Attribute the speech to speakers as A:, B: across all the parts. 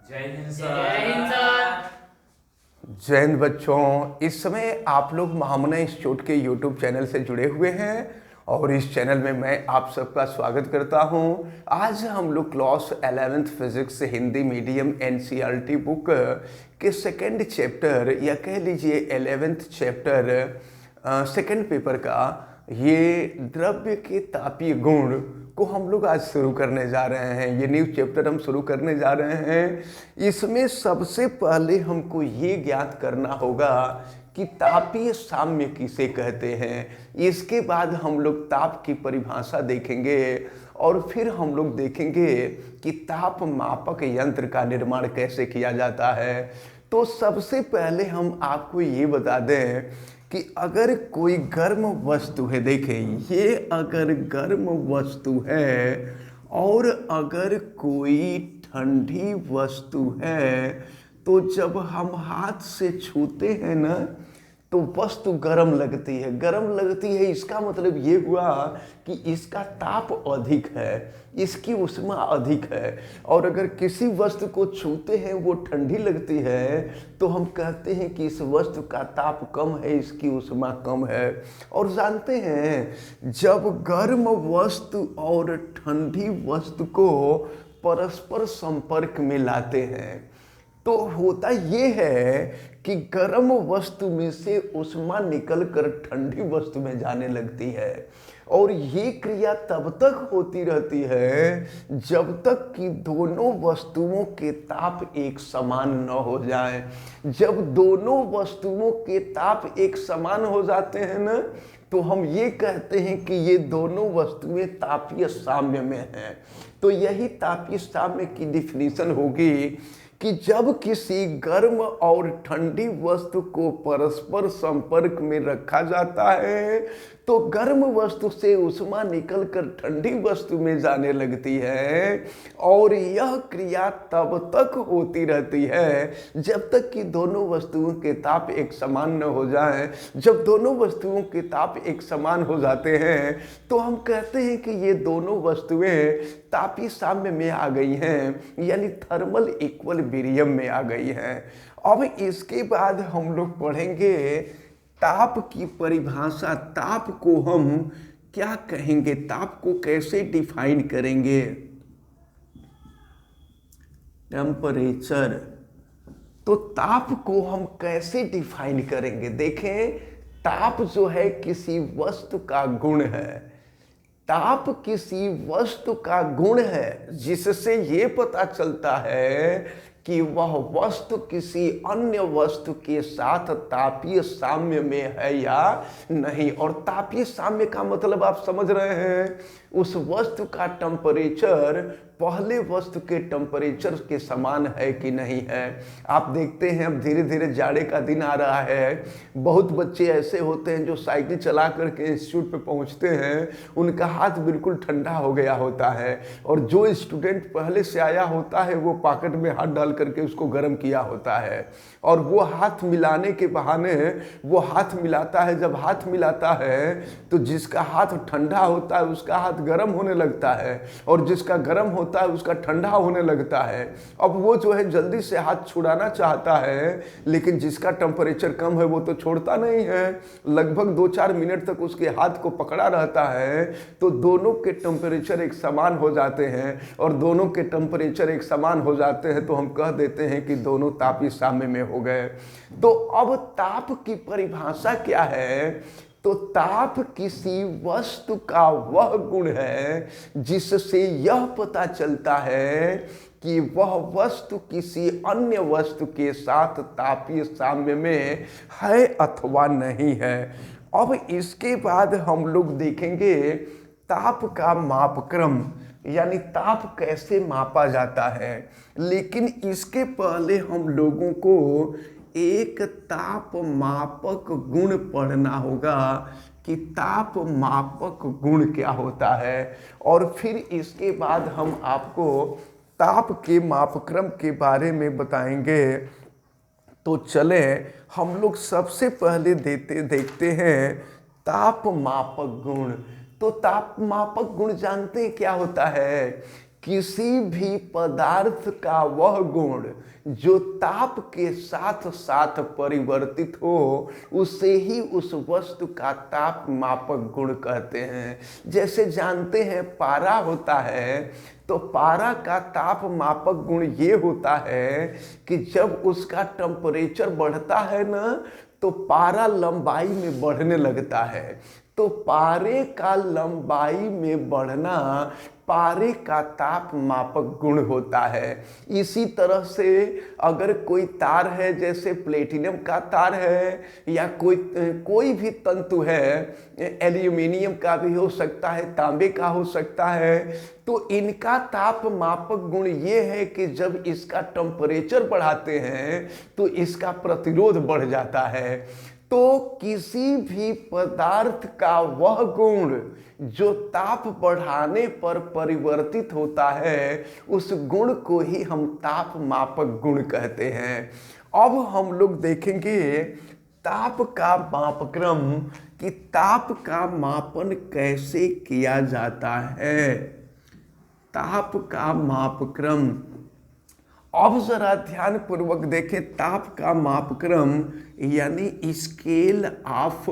A: जय हिंद
B: जय Hind
A: sir.
B: Sir.
C: जय हिंद बच्चों। इस समय आप लोग महामना इंस्टीट्यूट के यूट्यूब चैनल से जुड़े हुए हैं और इस चैनल में मैं आप सबका स्वागत करता हूं। आज हम लोग class 11th physics Hindi medium NCERT book के सेकंड चैप्टर या कह लीजिए 11th चैप्टर सेकंड पेपर का ये द्रव्य के तापीय गुण को हम लोग आज शुरू करने जा रहे हैं। ये न्यू चैप्टर हम शुरू करने जा रहे हैं। इसमें सबसे पहले हमको ये ज्ञात करना होगा कि तापीय साम्य किसे कहते हैं। इसके बाद हम लोग ताप की परिभाषा देखेंगे और फिर हम लोग देखेंगे कि ताप मापक यंत्र का निर्माण कैसे किया जाता है। तो सबसे पहले हम आपको ये बता दें कि अगर कोई गर्म वस्तु है, देखें ये अगर गर्म वस्तु है और अगर कोई ठंडी वस्तु है, तो जब हम हाथ से छूते हैं ना तो वस्तु गर्म लगती है। गर्म लगती है इसका मतलब ये हुआ कि इसका ताप अधिक है, इसकी ऊष्मा अधिक है। और अगर किसी वस्तु को छूते हैं वो ठंडी लगती है तो हम कहते हैं कि इस वस्तु का ताप कम है, इसकी ऊष्मा कम है। और जानते हैं जब गर्म वस्तु और ठंडी वस्तु को परस्पर संपर्क में लाते हैं तो होता ये है कि गर्म वस्तु में से ऊष्मा निकलकर ठंडी वस्तु में जाने लगती है। और ये क्रिया तब तक होती रहती है जब तक कि दोनों वस्तुओं के ताप एक समान न हो जाए। जब दोनों वस्तुओं के ताप एक समान हो जाते हैं ना तो हम ये कहते हैं कि ये दोनों वस्तुएं तापीय साम्य में हैं। तो यही तापीय साम्य की डिफिनीशन होगी कि जब किसी गर्म और ठंडी वस्तु को परस्पर संपर्क में रखा जाता है तो गर्म वस्तु से ऊष्मा निकलकर ठंडी वस्तु में जाने लगती है। और यह क्रिया तब तक होती रहती है जब तक कि दोनों वस्तुओं के ताप एक समान न हो जाए। जब दोनों वस्तुओं के ताप एक समान हो जाते हैं तो हम कहते हैं कि ये दोनों वस्तुएं तापीय साम्य में आ गई हैं, यानी थर्मल इक्विलिब्रियम में आ गई हैं। अब इसके बाद हम लोग पढ़ेंगे ताप की परिभाषा। ताप को हम क्या कहेंगे, ताप को कैसे डिफाइन करेंगे। टेम्परेचर, तो ताप को हम कैसे डिफाइन करेंगे। देखें ताप जो है किसी वस्तु का गुण है। ताप किसी वस्तु का गुण है जिससे ये पता चलता है कि वह वस्तु किसी अन्य वस्तु के साथ तापीय साम्य में है या नहीं। और तापीय साम्य का मतलब आप समझ रहे हैं, उस वस्तु का टेम्परेचर पहले वस्तु के टेम्परेचर के समान है कि नहीं है। आप देखते हैं अब धीरे धीरे जाड़े का दिन आ रहा है। बहुत बच्चे ऐसे होते हैं जो साइकिल चला करके इंस्टीट्यूट पे पहुंचते हैं, उनका हाथ बिल्कुल ठंडा हो गया होता है। और जो स्टूडेंट पहले से आया होता है वो पॉकेट में हाथ डाल करके उसको गर्म किया होता है और वो हाथ मिलाने के बहाने वो हाथ मिलाता है। जब हाथ मिलाता है तो जिसका हाथ ठंडा होता है उसका हाथ गर्म होने लगता है और जिसका गर्म होता है उसका ठंडा होने लगता है। अब वो जो है जल्दी से हाथ छुड़ाना चाहता है, लेकिन जिसका टेम्परेचर कम है वो तो छोड़ता नहीं है, लगभग 2-4 मिनट तक उसके हाथ को पकड़ा रहता है। तो दोनों के टेम्परेचर एक समान हो जाते हैं और दोनों के टेम्परेचर एक समान हो जाते हैं तो हम कह देते हैं कि दोनों तापीय साम्य में हो गए। तो अब ताप की परिभाषा क्या है। तो ताप किसी वस्तु का वह गुण है जिससे यह पता चलता है कि वह वस्तु किसी अन्य वस्तु के साथ तापीय साम्य में है अथवा नहीं है। अब इसके बाद हम लोग देखेंगे ताप का मापक्रम, यानी ताप कैसे मापा जाता है। लेकिन इसके पहले हम लोगों को एक ताप मापक गुण पढ़ना होगा कि ताप मापक गुण क्या होता है। और फिर इसके बाद हम आपको ताप के मापक्रम के बारे में बताएंगे। तो चलें हम लोग सबसे पहले देखते हैं ताप मापक गुण। तो ताप मापक गुण जानते हैं क्या होता है किसी भी पदार्थ का वह गुण जो ताप के साथ साथ परिवर्तित हो उसे ही उस वस्तु का ताप मापक गुण कहते हैं। जैसे जानते हैं पारा होता है, तो पारा का ताप मापक गुण ये होता है कि जब उसका टेम्परेचर बढ़ता है ना, तो पारा लंबाई में बढ़ने लगता है। तो पारे का लंबाई में बढ़ना पारे का ताप मापक गुण होता है। इसी तरह से अगर कोई तार है, जैसे प्लेटिनम का तार है या कोई भी तंतु है, एल्यूमिनियम का भी हो सकता है, तांबे का हो सकता है, तो इनका ताप मापक गुण ये है कि जब इसका टेम्परेचर बढ़ाते हैं तो इसका प्रतिरोध बढ़ जाता है। तो किसी भी पदार्थ का वह गुण जो ताप बढ़ाने पर परिवर्तित होता है उस गुण को ही हम ताप मापक गुण कहते हैं। अब हम लोग देखेंगे ताप का मापक्रम कि ताप का मापन कैसे किया जाता है। ताप का मापक्रम, अब जरा ध्यान पूर्वक देखें। ताप का मापक्रम यानी स्केल ऑफ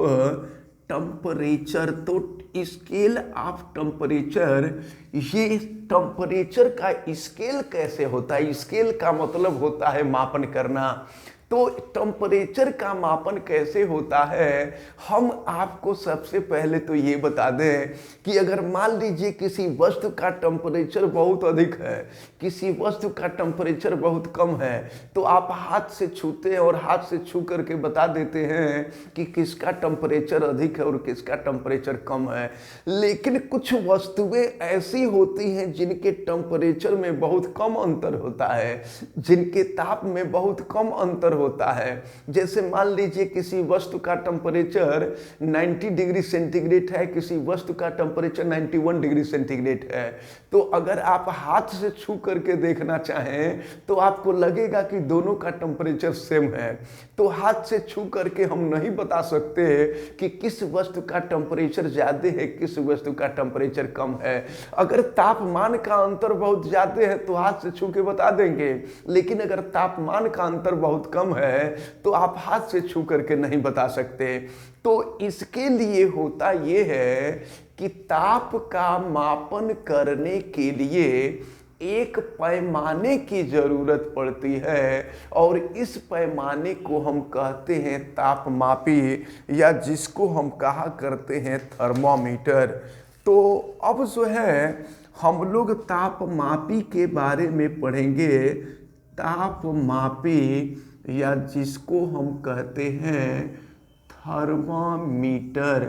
C: टेम्परेचर। तो स्केल ऑफ टेम्परेचर, ये टेम्परेचर का स्केल कैसे होता है? स्केल का मतलब होता है मापन करना। तो टेम्परेचर का मापन कैसे होता है, हम आपको सबसे पहले तो ये बता दें कि अगर मान लीजिए किसी वस्तु का टेम्परेचर बहुत अधिक है, किसी वस्तु का टेम्परेचर बहुत कम है, तो आप हाथ से छूते हैं और हाथ से छू करके बता देते हैं कि किसका टेम्परेचर अधिक है और किसका टेम्परेचर कम है। लेकिन कुछ वस्तुएं ऐसी होती हैं जिनके टेम्परेचर में बहुत कम अंतर होता है, जिनके ताप में बहुत कम अंतर होता है। जैसे मान लीजिए किसी वस्तु का टेम्परेचर 90 डिग्री सेंटीग्रेड है, किसी वस्तु का टेम्परेचर 91 डिग्री सेंटीग्रेड है, तो अगर आप हाथ से छू करके देखना चाहें तो आपको लगेगा कि दोनों का टेम्परेचर सेम है। तो हाथ से छू करके हम नहीं बता सकते कि किस वस्तु का टेम्परेचर ज्यादा है, किस वस्तु का टेम्परेचर कम है। अगर तापमान का अंतर बहुत ज्यादा है तो हाथ से छू के बता देंगे, लेकिन अगर तापमान का अंतर बहुत कम है तो आप हाथ से छू करके नहीं बता सकते। तो इसके लिए होता यह है कि ताप का मापन करने के लिए एक पैमाने की जरूरत पड़ती है और इस पैमाने को हम कहते हैं तापमापी, या जिसको हम कहा करते हैं थर्मामीटर। तो अब जो है हम लोग तापमापी के बारे में पढ़ेंगे। तापमापी या जिसको हम कहते हैं थर्मामीटर।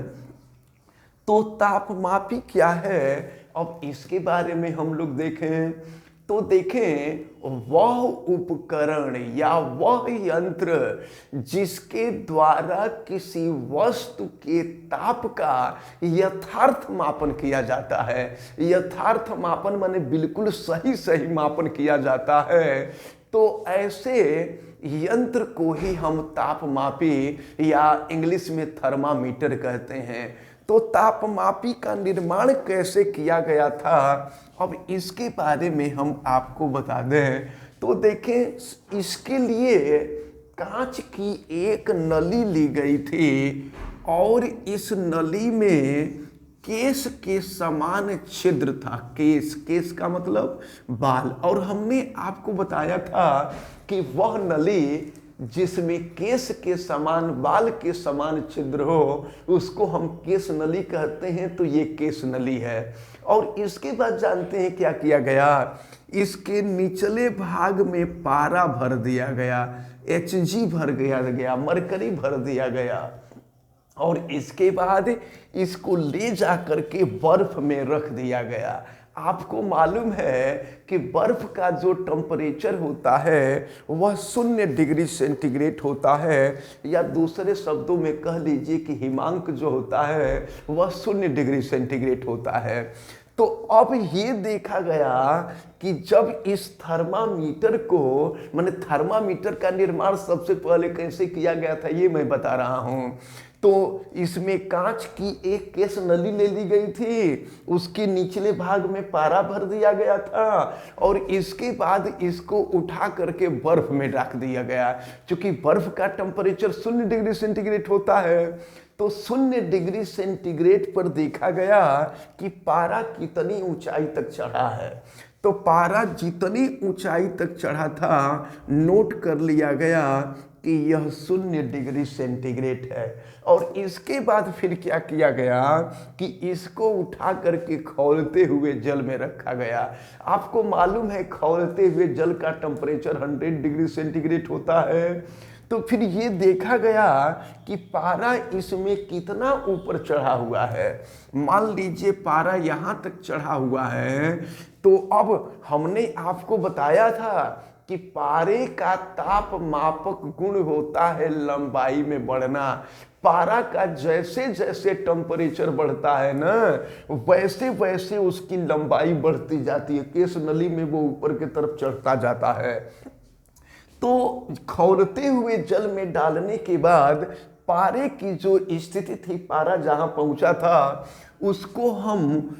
C: तो तापमापी क्या है, अब इसके बारे में हम लोग देखें तो देखें वह उपकरण या वह यंत्र जिसके द्वारा किसी वस्तु के ताप का यथार्थ मापन किया जाता है। यथार्थ मापन माने बिल्कुल सही मापन किया जाता है। तो ऐसे यंत्र को ही हम तापमापी या इंग्लिश में थर्मामीटर कहते हैं। तो तापमापी का निर्माण कैसे किया गया था, अब इसके बारे में हम आपको बता दें। तो देखें, इसके लिए कांच की एक नली ली गई थी और इस नली में केस के समान छिद्र था। केस का मतलब बाल। और हमने आपको बताया था कि वह नली जिसमें केस के समान, बाल के समान छिद्र हो उसको हम केस नली कहते हैं। तो ये केस नली है। और इसके बाद जानते हैं क्या किया गया, इसके निचले भाग में पारा भर दिया गया, Hg भर गया, मरकरी भर दिया गया और इसके बाद इसको ले जा करके बर्फ में रख दिया गया। आपको मालूम है कि बर्फ का जो टेम्परेचर होता है वह 0 डिग्री सेंटीग्रेड होता है, या दूसरे शब्दों में कह लीजिए कि हिमांक जो होता है वह 0 डिग्री सेंटीग्रेड होता है। तो अब ये देखा गया कि जब इस थर्मामीटर को, माने थर्मामीटर का निर्माण सबसे पहले कैसे किया गया था ये मैं बता रहा हूँ। तो इसमें कांच की एक केस नली ले ली गई थी, उसके निचले भाग में पारा भर दिया गया था और इसके बाद इसको उठा करके बर्फ में रख दिया गया। क्योंकि बर्फ का टेम्परेचर 0 डिग्री सेंटीग्रेड होता है, तो 0 डिग्री सेंटीग्रेड पर देखा गया कि पारा कितनी ऊंचाई तक चढ़ा है। तो पारा जितनी ऊंचाई तक चढ़ा था नोट कर लिया गया कि यह 0 डिग्री सेंटीग्रेड है। और इसके बाद फिर क्या किया गया कि इसको उठा करके खौलते हुए जल में रखा गया। आपको मालूम है खौलते हुए जल का टेम्परेचर 100 डिग्री सेंटीग्रेड होता है। तो फिर ये देखा गया कि पारा इसमें कितना ऊपर चढ़ा हुआ है। मान लीजिए पारा यहाँ तक चढ़ा हुआ है, तो अब हमने आपको बताया था कि पारे का ताप मापक गुण होता है लंबाई में बढ़ना। पारा का जैसे जैसे टेम्परेचर बढ़ता है ना, वैसे वैसे उसकी लंबाई बढ़ती जाती है, केस नली में वो ऊपर की तरफ चढ़ता जाता है। तो खौलते हुए जल में डालने के बाद पारे की जो स्थिति थी, पारा जहां पहुंचा था उसको हम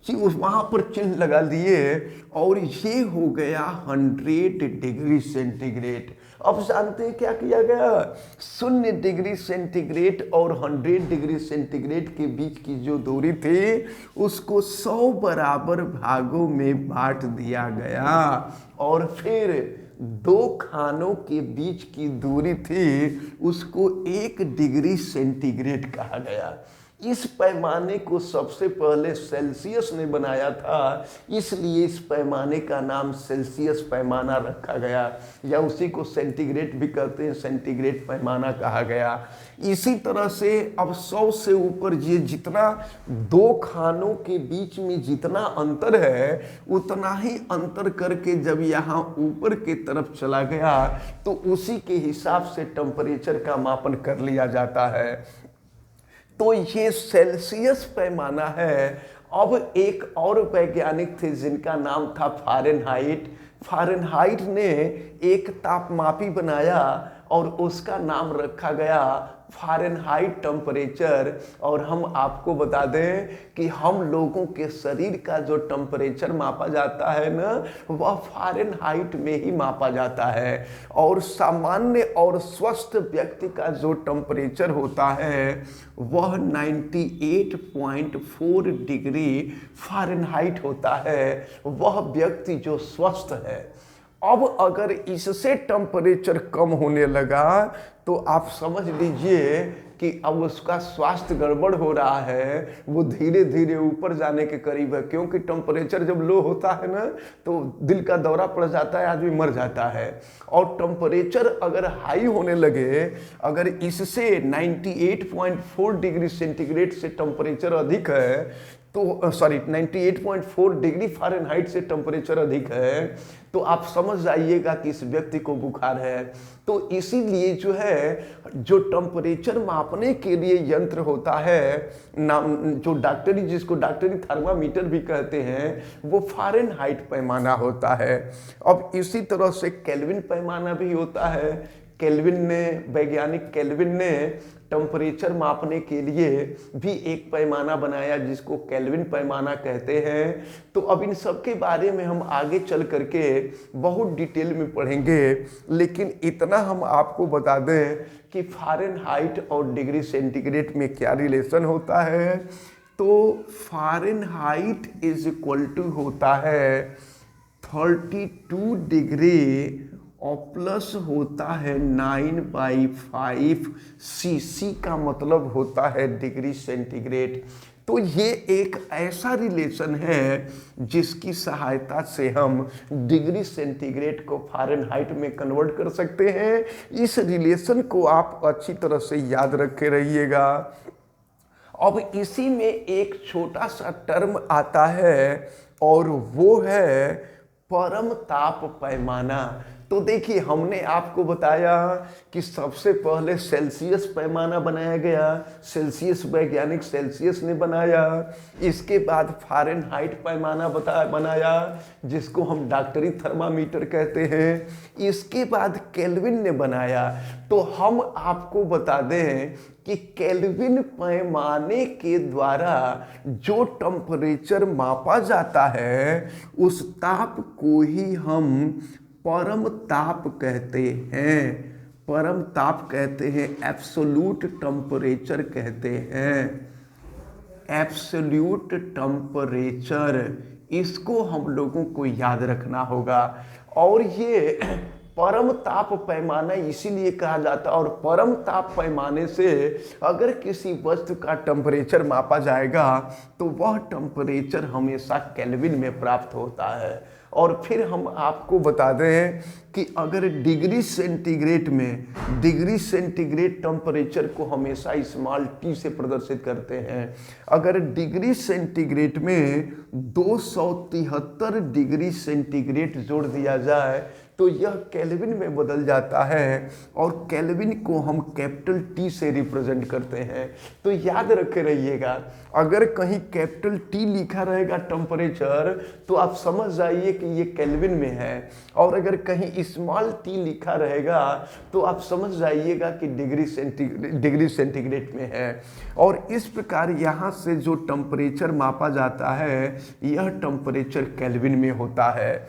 C: वहां पर चिन्ह लगा लिए और ये हो गया 100 डिग्री सेंटीग्रेड। अब जानते हैं क्या किया गया, 0 डिग्री सेंटीग्रेड और 100 डिग्री सेंटीग्रेड के बीच की जो दूरी थी उसको 100 बराबर भागों में बांट दिया गया और फिर 2 खानों के बीच की दूरी थी उसको 1 डिग्री सेंटीग्रेड कहा गया। इस पैमाने को सबसे पहले सेल्सियस ने बनाया था, इसलिए इस पैमाने का नाम सेल्सियस पैमाना रखा गया, या उसी को सेंटीग्रेड भी कहते हैं, सेंटीग्रेड पैमाना कहा गया। इसी तरह से अब 100 से ऊपर ये जितना 2 खानों के बीच में जितना अंतर है उतना ही अंतर करके जब यहाँ ऊपर की तरफ चला गया तो उसी के हिसाब से टेम्परेचर का मापन कर लिया जाता है। तो ये सेल्सियस पैमाना है। अब एक और वैज्ञानिक थे जिनका नाम था फारेनहाइट। फारेनहाइट ने एक तापमापी बनाया और उसका नाम रखा गया फारेनहाइट टेम्परेचर। और हम आपको बता दें कि हम लोगों के शरीर का जो टेम्परेचर मापा जाता है ना, वह फारेनहाइट में ही मापा जाता है। और सामान्य और स्वस्थ व्यक्ति का जो टेम्परेचर होता है वह 98.4 डिग्री फारेनहाइट होता है, वह व्यक्ति जो स्वस्थ है। अब अगर इससे टेम्परेचर कम होने लगा तो आप समझ लीजिए कि अब उसका स्वास्थ्य गड़बड़ हो रहा है, वो धीरे धीरे ऊपर जाने के करीब है। क्योंकि टेम्परेचर जब लो होता है ना तो दिल का दौरा पड़ जाता है, आदमी मर जाता है। और टेम्परेचर अगर हाई होने लगे, अगर इससे 98.4 डिग्री सेंटीग्रेड से टेम्परेचर अधिक है तो 98.4 डिग्री फारेनहाइट से टेम्परेचर अधिक है, तो आप समझ जाइएगा कि इस व्यक्ति को बुखार है। तो इसीलिए जो है, जो टेम्परेचर मापने के लिए यंत्र होता है, नाम जो डॉक्टरी, जिसको डॉक्टरी थर्मामीटर भी कहते हैं, वो फारेनहाइट पैमाना होता है। अब इसी तरह से केल्विन पैमाना भी होता है। वैज्ञानिक केल्विन ने टेम्परेचर मापने के लिए भी एक पैमाना बनाया जिसको केल्विन पैमाना कहते हैं। तो अब इन सब के बारे में हम आगे चल करके बहुत डिटेल में पढ़ेंगे, लेकिन इतना हम आपको बता दें कि फारेनहाइट और डिग्री सेंटीग्रेड में क्या रिलेशन होता है। तो फारेनहाइट इज इक्वल टू होता है 32 डिग्री और प्लस होता है 9/5 सी का मतलब होता है डिग्री सेंटीग्रेड। तो ये एक ऐसा रिलेशन है जिसकी सहायता से हम डिग्री सेंटीग्रेड को फारेनहाइट में कन्वर्ट कर सकते हैं। इस रिलेशन को आप अच्छी तरह से याद रखे रहिएगा। अब इसी में एक छोटा सा टर्म आता है और वो है परम ताप पैमाना। तो देखिए हमने आपको बताया कि सबसे पहले सेल्सियस पैमाना बनाया गया, सेल्सियस वैज्ञानिक सेल्सियस ने बनाया। इसके बाद फ़ारेनहाइट पैमाना बनाया जिसको हम डॉक्टरी थर्मामीटर कहते हैं। इसके बाद केल्विन ने बनाया। तो हम आपको बता दें कि केल्विन पैमाने के द्वारा जो टेम्परेचर मापा जाता है उस ताप को ही हम परम ताप कहते हैं। परम ताप कहते हैं, एब्सोल्यूट टेम्परेचर कहते हैं, एब्सोल्यूट टेम्परेचर। इसको हम लोगों को याद रखना होगा। और ये परम ताप पैमाना इसीलिए कहा जाता है। और परम ताप पैमाने से अगर किसी वस्तु का टेम्परेचर मापा जाएगा तो वह टेम्परेचर हमेशा केल्विन में प्राप्त होता है। और फिर हम आपको बता दें कि अगर डिग्री सेंटीग्रेड में, डिग्री सेंटीग्रेड टेम्परेचर को हमेशा स्मॉल टी से प्रदर्शित करते हैं। अगर डिग्री सेंटीग्रेड में 273 डिग्री सेंटीग्रेड जोड़ दिया जाए तो यह केल्विन में बदल जाता है और केल्विन को हम कैपिटल टी से रिप्रेजेंट करते हैं। तो याद रखे रहिएगा, अगर कहीं कैपिटल टी लिखा रहेगा टेम्परेचर तो आप समझ जाइए कि ये केल्विन में है, और अगर कहीं स्मॉल टी लिखा रहेगा तो आप समझ जाइएगा कि डिग्री सेंटीग्रेड में है। और इस प्रकार यहाँ से जो टेम्परेचर मापा जाता है यह टेम्परेचर केल्विन में होता है।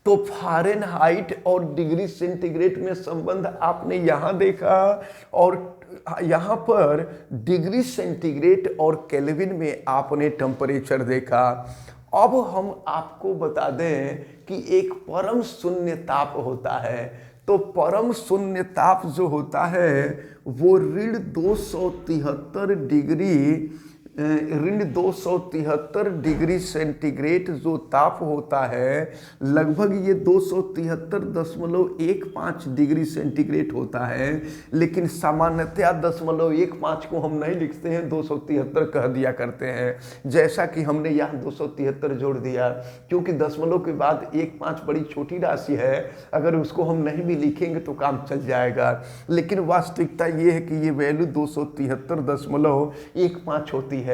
C: तो फ़ारेनहाइट और डिग्री सेंटीग्रेड में संबंध आपने यहाँ देखा, और यहाँ पर डिग्री सेंटीग्रेड और केल्विन में आपने टेम्परेचर देखा। अब हम आपको बता दें कि एक परम शून्य ताप होता है। तो परम शून्य ताप जो होता है वो ऋण 273 डिग्री सेंटीग्रेड जो ताप होता है, लगभग ये 273.15 डिग्री सेंटीग्रेड होता है। लेकिन सामान्यतया 0.15 को हम नहीं लिखते हैं, 273 कह दिया करते हैं। जैसा कि हमने यहाँ 273 जोड़ दिया, क्योंकि दशमलव के बाद 1.5 बड़ी छोटी राशि है, अगर उसको हम नहीं भी लिखेंगे तो काम चल जाएगा। लेकिन वास्तविकता ये है कि ये वैल्यू 273.15 होती है।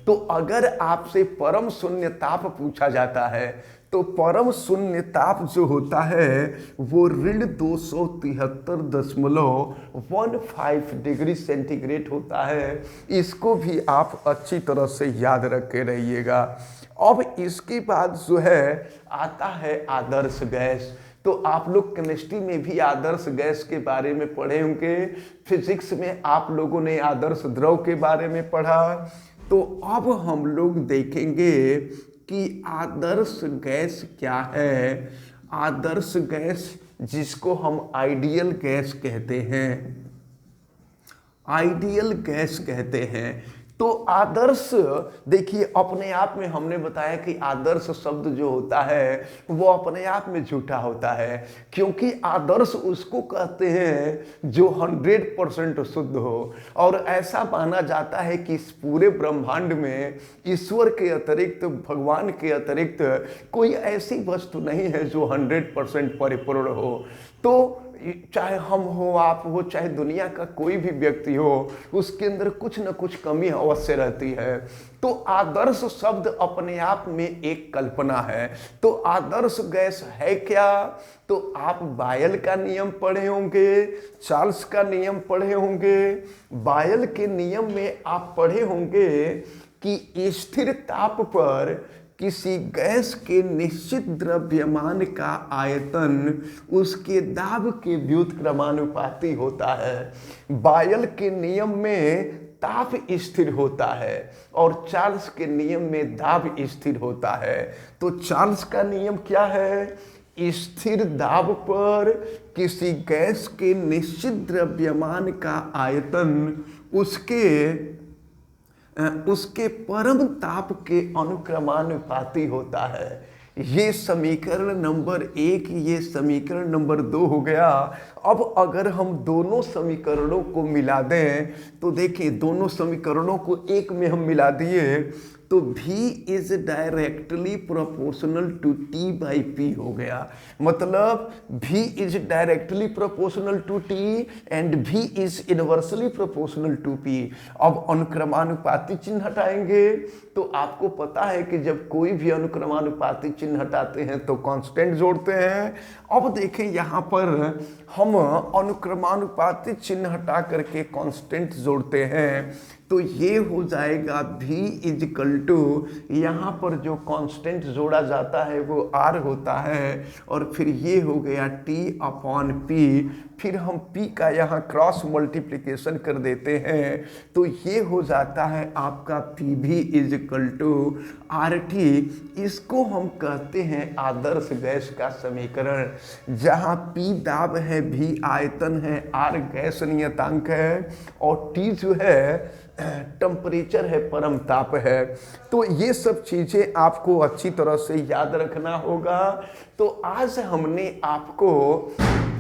C: तो अगर आपसे परम शून्य ताप पूछा जाता है तो परम शून्य ताप जो होता है वो ऋण 273.15 डिग्री सेंटीग्रेड होता है। इसको भी आप अच्छी तरह से याद रखे रहिएगा। अब इसके बाद जो है आता है आदर्श गैस। तो आप लोग केमिस्ट्री में भी आदर्श गैस के बारे में पढ़े होंगे, फिजिक्स में आप लोगों ने आदर्श द्रव के बारे में पढ़ा। तो अब हम लोग देखेंगे कि आदर्श गैस क्या है। आदर्श गैस जिसको हम आइडियल गैस कहते हैं, आइडियल गैस कहते हैं। तो आदर्श देखिए, अपने आप में हमने बताया कि आदर्श शब्द जो होता है वो अपने आप में झूठा होता है, क्योंकि आदर्श उसको कहते हैं जो 100% शुद्ध हो। और ऐसा माना जाता है कि इस पूरे ब्रह्मांड में ईश्वर के अतिरिक्त, भगवान के अतिरिक्त कोई ऐसी वस्तु नहीं है जो 100% परिपूर्ण हो। तो चाहे हम हो, आप हो, चाहे दुनिया का कोई भी व्यक्ति हो, उसके अंदर कुछ न कुछ कमी अवश्य रहती है। तो आदर्श शब्द अपने आप में एक कल्पना है। तो आदर्श गैस है क्या? तो आप बायल का नियम पढ़े होंगे, चार्ल्स का नियम पढ़े होंगे। बायल के नियम में आप पढ़े होंगे कि स्थिर ताप पर किसी गैस के निश्चित द्रव्यमान का आयतन उसके दाब के व्युत्क्रमानुपाती होता है। बायल के नियम में ताप स्थिर होता है और चार्ल्स के नियम में दाब स्थिर होता है। तो चार्ल्स का नियम क्या है? स्थिर दाब पर किसी गैस के निश्चित द्रव्यमान का आयतन उसके परम ताप के अनुक्रमानुपाती होता है। ये समीकरण नंबर 1, ये समीकरण नंबर 2 हो गया। अब अगर हम दोनों समीकरणों को मिला दें तो देखिए, दोनों समीकरणों को एक में हम मिला दिए तो V is directly proportional to T by P हो गया। मतलब V is directly proportional to T and V is inversely proportional to P। अब अनुक्रमानुपाती चिन्ह हटाएंगे तो आपको पता है कि जब कोई भी अनुक्रमानुपाती चिन्ह हटाते हैं तो कांस्टेंट जोड़ते हैं। अब देखें यहाँ पर हम अनुक्रमानुपाती चिन्ह हटा करके कांस्टेंट जोड़ते हैं तो ये हो जाएगा V इजिकल टू, यहाँ पर जो कांस्टेंट जोड़ा जाता है वो R होता है और फिर ये हो गया T अपॉन P। फिर हम P का यहाँ क्रॉस मल्टीप्लिकेशन कर देते हैं तो ये हो जाता है आपका PV इजिकल टू RT। इसको हम कहते हैं आदर्श गैस का समीकरण, जहाँ P दाब है, V आयतन है, R गैस नियतांक है और T जो है टेम्परेचर है, परम ताप है। तो ये सब चीजें आपको अच्छी तरह से याद रखना होगा। तो आज हमने आपको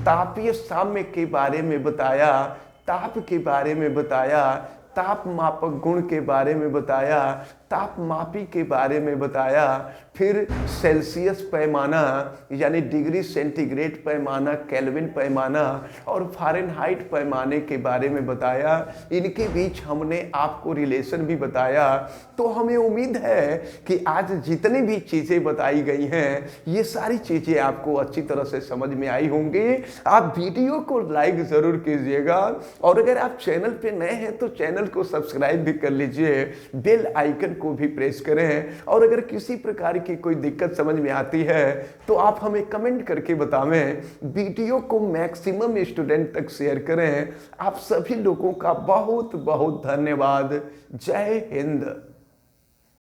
C: तापीय साम्य के बारे में बताया, ताप के बारे में बताया, ताप मापक गुण के बारे में बताया, ताप मापी के बारे में बताया, फिर सेल्सियस पैमाना यानी डिग्री सेंटीग्रेड पैमाना, केल्विन पैमाना और फ़ारेनहाइट पैमाने के बारे में बताया। इनके बीच हमने आपको रिलेशन भी बताया। तो हमें उम्मीद है कि आज जितनी भी चीज़ें बताई गई हैं ये सारी चीज़ें आपको अच्छी तरह से समझ में आई होंगी। आप वीडियो को लाइक ज़रूर कीजिएगा और अगर आप चैनल पे नए हैं तो चैनल को सब्सक्राइब भी कर लीजिए, बेल आइकन को भी प्रेस करें। और अगर किसी प्रकार की कोई दिक्कत समझ में आती है तो आप हमें कमेंट करके बतावें। वीडियो को मैक्सिमम स्टूडेंट तक शेयर करें। आप सभी लोगों का बहुत बहुत धन्यवाद। जय हिंद।